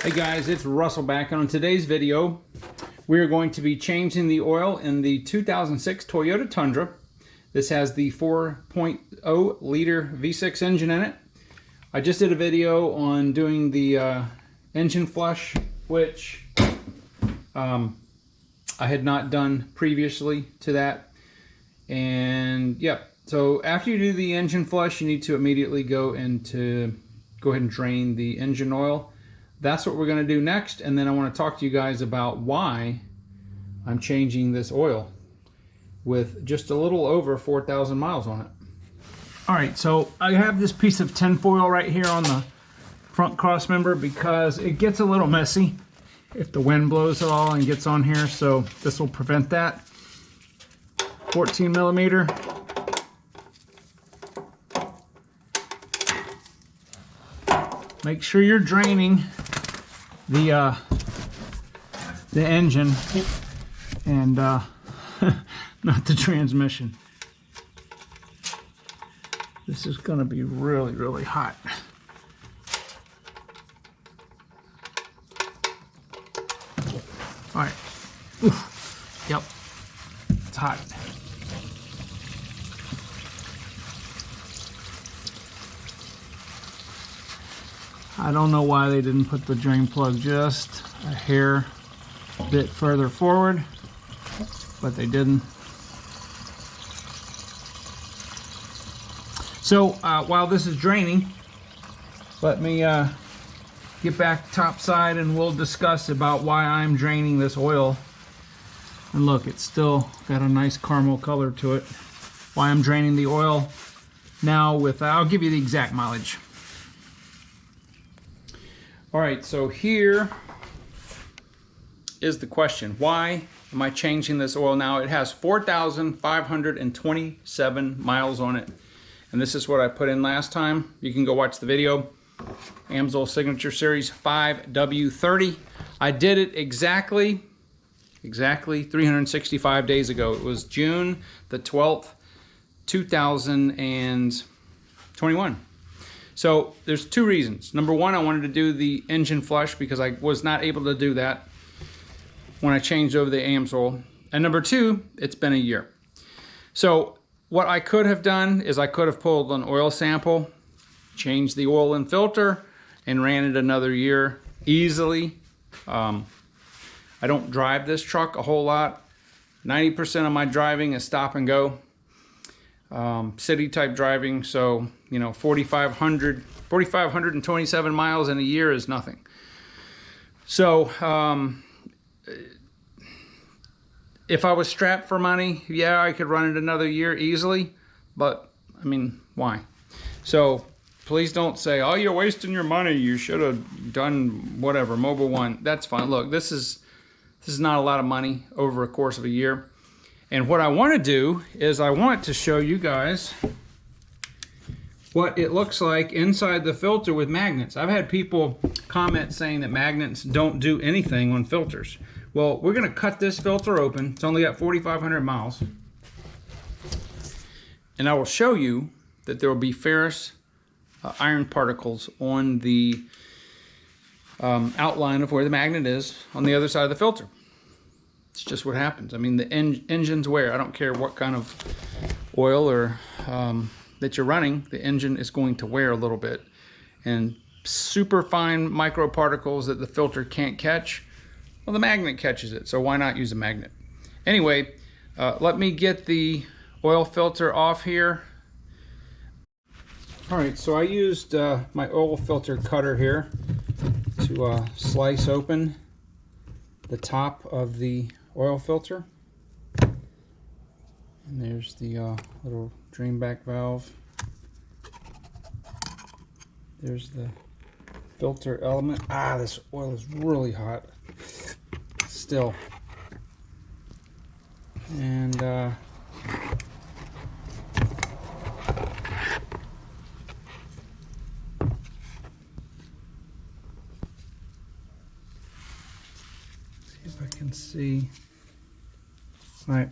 Hey guys, it's Russell back, and on today's video we are going to be changing the oil in the 2006 Toyota Tundra. This has the 4.0 liter V6 engine in it. I just did a video on doing the engine flush, which I had not done previously to that. And yep, so after you do the engine flush, you need to immediately go ahead and drain the engine oil. That's what we're going to do next, and then I want to talk to you guys about why I'm changing this oil with just a little over 4,000 miles on it. Alright, so I have this piece of tinfoil right here on the front cross member because it gets a little messy if the wind blows at all and gets on here, so this will prevent that. 14 millimeter. Make sure you're draining the engine and not the transmission. This is going to be really, really hot. All right. Oof. Yep. It's hot. I don't know why they didn't put the drain plug just a hair bit further forward, but they didn't. So while this is draining, let me get back topside and we'll discuss about why I'm draining this oil. And look, it's still got a nice caramel color to it. Why I'm draining the oil now with, I'll give you the exact mileage. All right, so here is the question. Why am I changing this oil now? It has 4,527 miles on it. And this is what I put in last time. You can go watch the video. Amsoil Signature Series 5W-30. I did it exactly 365 days ago. It was June the 12th, 2021. So there's two reasons. Number one, I wanted to do the engine flush because I was not able to do that when I changed over the Amsoil. And number two, it's been a year. So what I could have done is I could have pulled an oil sample, changed the oil and filter, and ran it another year easily. I don't drive this truck a whole lot. 90% of my driving is stop and go. City type driving, so you know, 4,527 miles in a year is nothing. So if I was strapped for money, yeah, I could run it another year easily, but I mean, why? So please don't say, oh, you're wasting your money, you should have done whatever, Mobil 1. That's fine. Look, this is not a lot of money over a course of a year. And what I want to do is I want to show you guys what it looks like inside the filter with magnets. I've had people comment saying that magnets don't do anything on filters. Well, we're going to cut this filter open. It's only got 4,500 miles. And I will show you that there will be ferrous iron particles on the outline of where the magnet is on the other side of the filter. It's just what happens. I mean, the engines wear. I don't care what kind of oil or that you're running, the engine is going to wear a little bit. And super fine microparticles that the filter can't catch, well, the magnet catches it, so why not use a magnet? Anyway, let me get the oil filter off here. All right, so I used my oil filter cutter here to slice open the top of the oil filter. And there's the little drain back valve. There's the filter element. Ah, this oil is really hot still. And see if I can see. All right.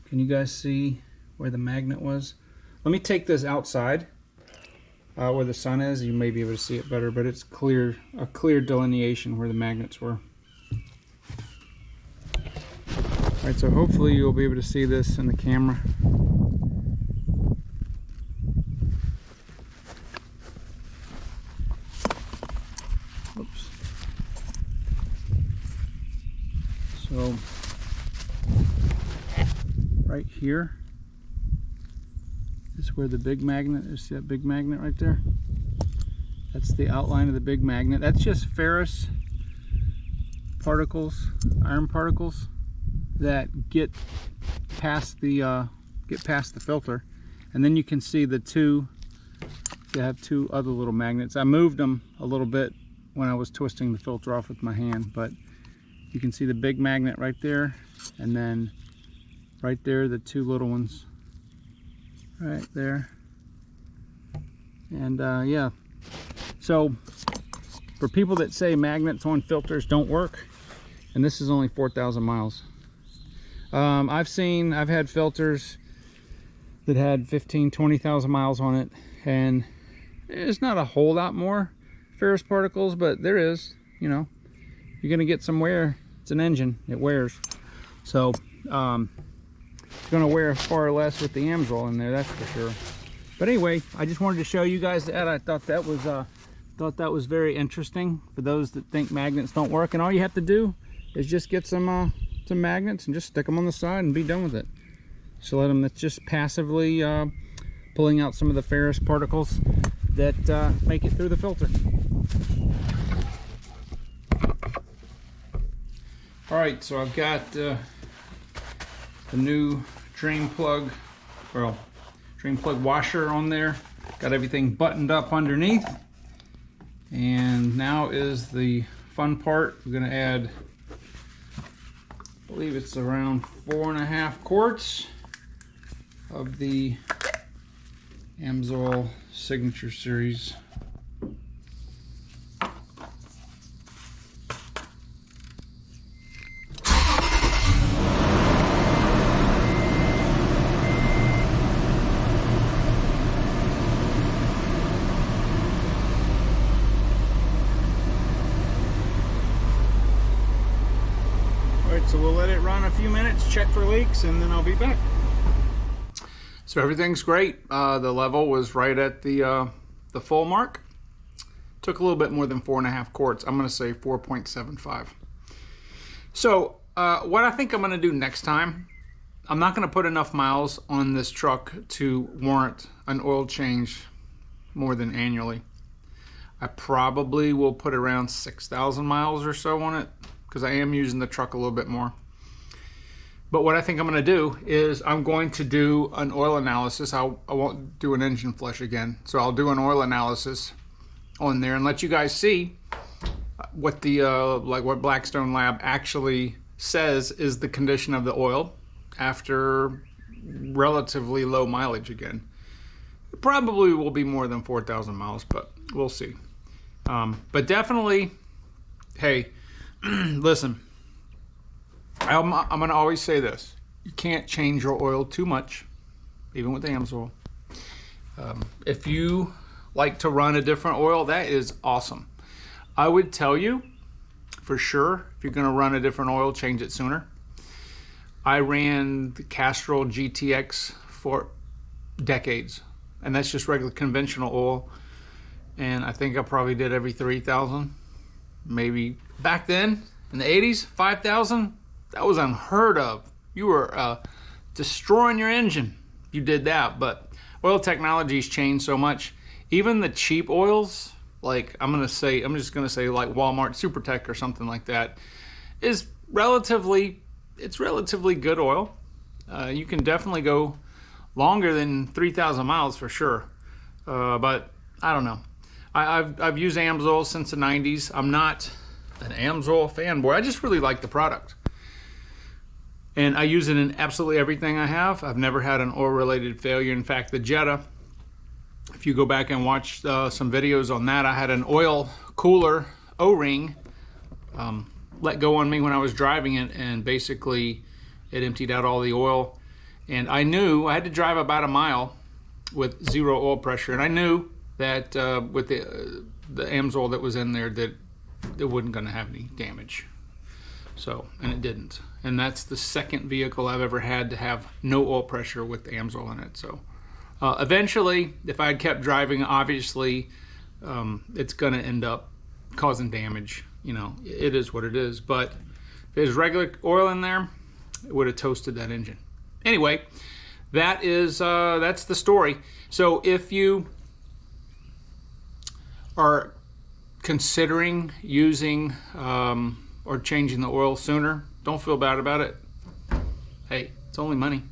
Can you guys see where the magnet was? Let me take this outside where the sun is, you may be able to see it better, but it's clear, a clear delineation where the magnets were. All right, so hopefully you'll be able to see this in the camera. Oops. So right here is where the big magnet is. See that big magnet right there? That's the outline of the big magnet. That's just ferrous particles, iron particles that get past the filter, and then you can see the two. They have two other little magnets. I moved them a little bit when I was twisting the filter off with my hand, but you can see the big magnet right there, and then right there the two little ones right there. And yeah, so for people that say magnets on filters don't work, and this is only 4,000 miles. I've had filters that had 20,000 miles on it, and there's not a whole lot more ferrous particles, but there is. You know, you're gonna get some wear. It's an engine, it wears. So it's gonna wear far less with the Amsoil in there, that's for sure. But anyway, I just wanted to show you guys that. I thought that was very interesting for those that think magnets don't work. And all you have to do is just get some magnets and just stick them on the side and be done with it. So let them, that's just passively pulling out some of the ferrous particles that make it through the filter. All right, so I've got the new drain plug washer on there. Got everything buttoned up underneath. And now is the fun part. We're gonna add, I believe it's around 4.5 quarts of the Amsoil Signature Series. So we'll let it run a few minutes, check for leaks, and then I'll be back. So everything's great. The level was right at the full mark. Took a little bit more than 4.5 quarts. I'm gonna say 4.75. So what I think I'm gonna do next time, I'm not gonna put enough miles on this truck to warrant an oil change more than annually. I probably will put around 6,000 miles or so on it, because I am using the truck a little bit more. But what I think I'm gonna do is I'm going to do an oil analysis. I won't do an engine flush again. So I'll do an oil analysis on there and let you guys see what the what Blackstone Lab actually says is the condition of the oil after relatively low mileage again. It probably will be more than 4,000 miles, but we'll see. But definitely, hey, listen, I'm gonna always say this: you can't change your oil too much, even with the Amsoil. If you like to run a different oil, that is awesome. I would tell you, for sure, if you're gonna run a different oil, change it sooner. I ran the Castrol GTX for decades, and that's just regular conventional oil. And I think I probably did every 3,000, maybe. Back then, in the 80s, 5,000, that was unheard of. You were destroying your engine if you did that. But oil technology's changed so much. Even the cheap oils, like I'm just gonna say like Walmart Supertech or something like that, is relatively good oil. You can definitely go longer than 3,000 miles for sure. But I don't know. I've used Amsoil since the 90s. I'm not an Amsoil fanboy. I just really like the product. And I use it in absolutely everything I have. I've never had an oil-related failure. In fact, the Jetta, if you go back and watch some videos on that, I had an oil cooler O-ring let go on me when I was driving it, and basically it emptied out all the oil. And I knew I had to drive about a mile with 0 oil pressure, and I knew that with the Amsoil that was in there, that it wasn't going to have any damage. So, and it didn't. And that's the second vehicle I've ever had to have no oil pressure with the Amsoil in it. So eventually, if I had kept driving, obviously it's going to end up causing damage. You know, it is what it is. But if there's regular oil in there, it would have toasted that engine. Anyway, that is that's the story. So if you are considering using or changing the oil sooner, don't feel bad about it. Hey, it's only money.